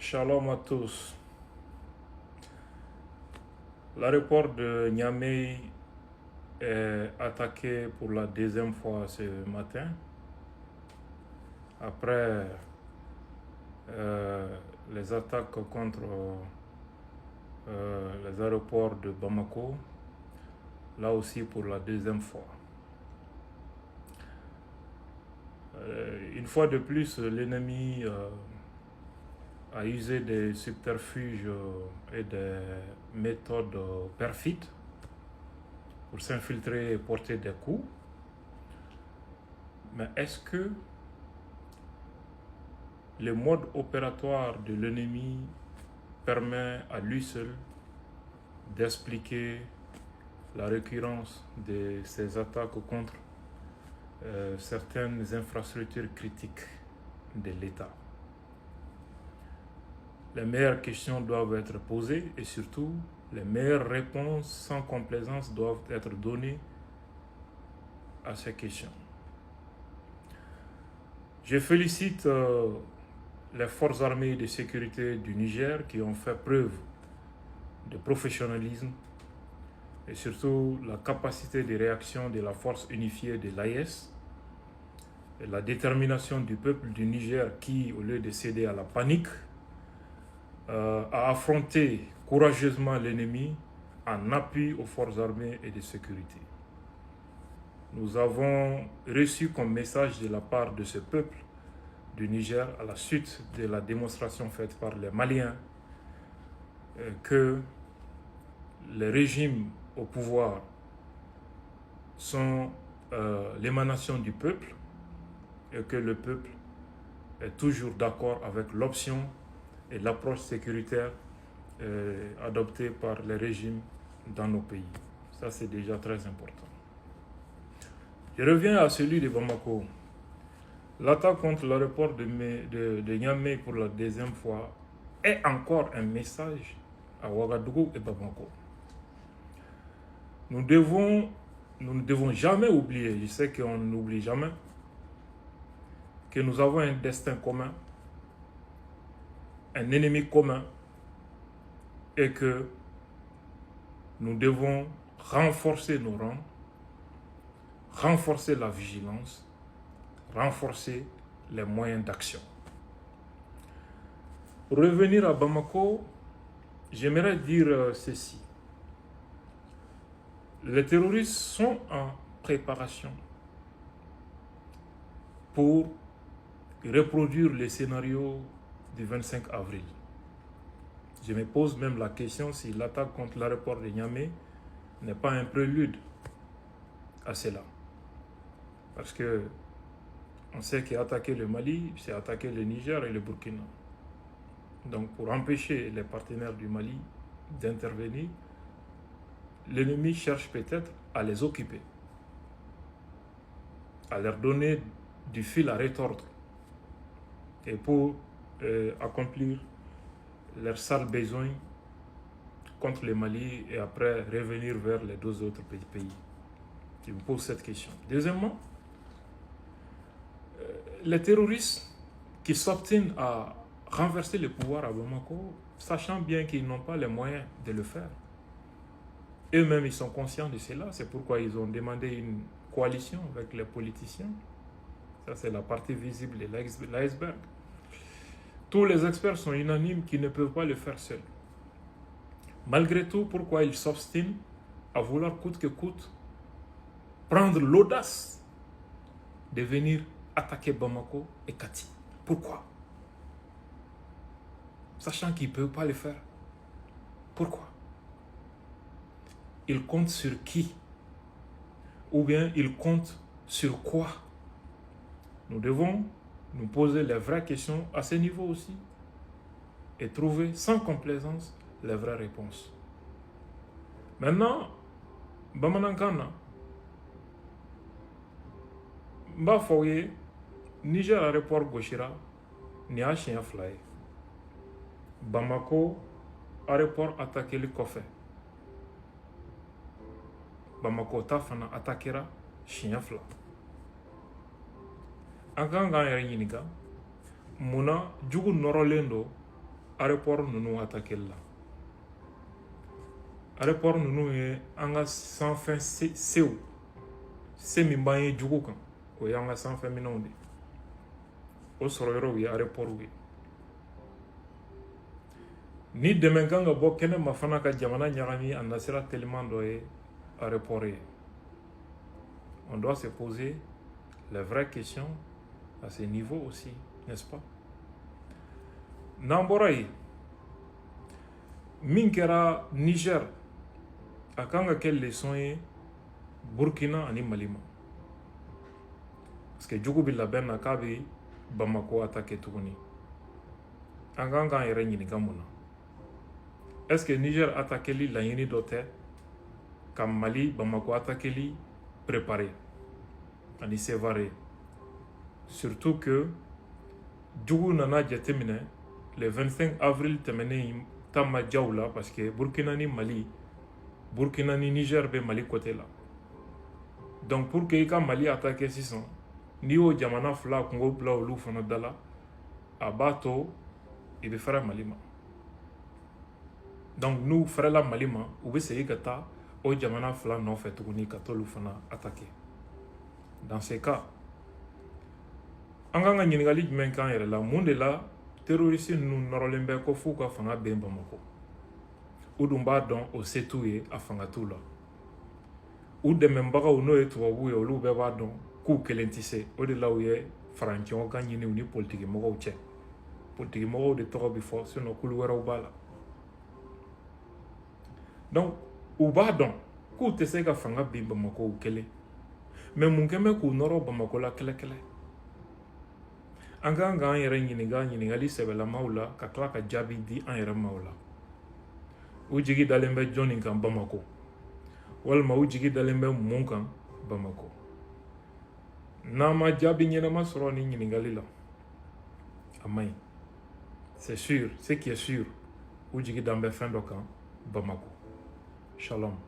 Shalom à tous. L'aéroport de Niamey est attaqué pour la deuxième fois ce matin, après les attaques contre les aéroports de Bamako, là aussi pour la deuxième fois. Une fois de plus, l'ennemi a usé des subterfuges et des méthodes perfides pour s'infiltrer et porter des coups. Mais est-ce que le mode opératoire de l'ennemi permet à lui seul d'expliquer la récurrence de ces attaques contre certaines infrastructures critiques de l'État? Les meilleures questions doivent être posées et surtout, les meilleures réponses sans complaisance doivent être données à ces questions. Je félicite les forces armées de sécurité du Niger qui ont fait preuve de professionnalisme et surtout la capacité de réaction de la force unifiée de l'AES et la détermination du peuple du Niger qui, au lieu de céder à la panique, a affronté courageusement l'ennemi en appui aux forces armées et de sécurité. Nous avons reçu comme message de la part de ce peuple du Niger, à la suite de la démonstration faite par les Maliens, que les régimes au pouvoir sont l'émanation du peuple et que le peuple est toujours d'accord avec l'option et l'approche sécuritaire adoptée par les régimes dans nos pays. Ça, c'est déjà très important. Je reviens à celui de Bamako. L'attaque contre l'aéroport de Niamey pour la deuxième fois est encore un message à Ouagadougou et Bamako. Nous ne devons jamais oublier, je sais qu'on n'oublie jamais, que nous avons un destin commun, un ennemi commun, et que nous devons renforcer nos rangs, renforcer la vigilance, renforcer les moyens d'action. Pour revenir à Bamako, j'aimerais dire ceci. Les terroristes sont en préparation pour reproduire les scénarios du 25 avril. Je me pose même la question si l'attaque contre l'aéroport de Niamey n'est pas un prélude à cela. Parce que on sait qu'attaquer le Mali, c'est attaquer le Niger et le Burkina. Donc pour empêcher les partenaires du Mali d'intervenir, l'ennemi cherche peut-être à les occuper, à leur donner du fil à retordre et pour accomplir leurs sales besoins contre le Mali et après revenir vers les deux autres pays. Je me pose cette question. Deuxièmement, les terroristes qui s'obstinent à renverser le pouvoir à Bamako, sachant bien qu'ils n'ont pas les moyens de le faire, eux-mêmes ils sont conscients de cela, c'est pourquoi ils ont demandé une coalition avec les politiciens. Ça, c'est la partie visible de l'iceberg. Tous les experts sont unanimes qu'ils ne peuvent pas le faire seuls. Malgré tout, pourquoi ils s'obstinent à vouloir coûte que coûte prendre l'audace de venir attaquer Bamako et Kati? Pourquoi? Sachant qu'ils ne peuvent pas le faire. Pourquoi? Ils comptent sur qui? Ou bien ils comptent sur quoi? Nous devons nous poser les vraies questions à ce niveau aussi et trouver sans complaisance les vraies réponses. Maintenant, Bamanankana, Mbafoye, Niger aéroport Goshira, Nia Chien Fly, Bamako, aéroport attaqué le Kofé. Bamako Tafana attaquera Chien Fly. An kan k'an yɛrɛ ɲininka mun na jugu nɔrɔlen don aéroport ninnu attaqué la aéroport ninnu ye an ka sanfɛ sew se min b'an ye jugu kan o y'an ka sanfɛ minɛnw de o sɔrɔ yɔrɔw ye aéroport ye ni dɛmɛ kan ka bɔ kɛnɛma fana ka jamana ɲagami a nasira teliman dɔ ye aéroport ye on doit se poser les vraies questions à ce niveau aussi, n'est-ce pas? N'an bɔra yen min kɛra Niger a kan ka kɛ leçon ye Burkina ani Mali ma parce que jugu bɛ labɛn na k'a bɛ Bamako attaquer tuguni an kan k'an yɛrɛ ɲininka mun na est-ce que Niger attaqueli laɲini dɔ tɛ ka Mali Bamako attaqueli préparer ani sévarer surtout que jugu nana jateminɛ le 25 avril tɛmɛnen ta ma jaw la parce que Burkina ni Mali Burkina ni Niger bɛ Mali côté la donc pour que i ka Mali attaquer sisan n'i y'o jamana fila kungo bila olu fana da la a b'a to i bɛ fɛrɛ Mali ma donc n'u fɛrɛla Mali ma u bɛ segin ka taa o jamana fila nɔfɛ tuguni ka t'olu fana attaquer dans ce cas an kan ka ɲininkali jumɛn k'an yɛrɛ la mun de la terroriste ninnu nɔrɔlen bɛ ko f'u ka fanga ben Bamako u dun b'a dɔn o se t'u ye a fanga t'u la u dɛmɛbagaw n'o ye tubabuw ye olu bɛɛ b'a dɔn k'u kelen tɛ se o de la u ye faraɲɔgɔn kan ɲini u ni politikimɔgɔw cɛ politikimɔgɔw de tɔgɔ bɛ fɔ sinon kulu wɛrɛw b'a la donc u b'a dɔn k'u tɛ se ka fanga bin Bamako u kelen mais mun kɛn bɛ k'u nɔrɔ Bamako la kɛlɛ an kan k'an yɛrɛ ɲininka ɲininkali sɛbɛlamaw la ka tila ka jaabi di an yɛrɛ ma o la u jigi dalen bɛ jɔnni kan Bamako walima u jigi dalen bɛ mun kan Bamako n'an ma jaabi ɲɛnama sɔrɔ ni ɲininkali la a man ɲi c'est sûr ce qui est sûr u jigi dan bɛ fɛn dɔ kan Bamako shalom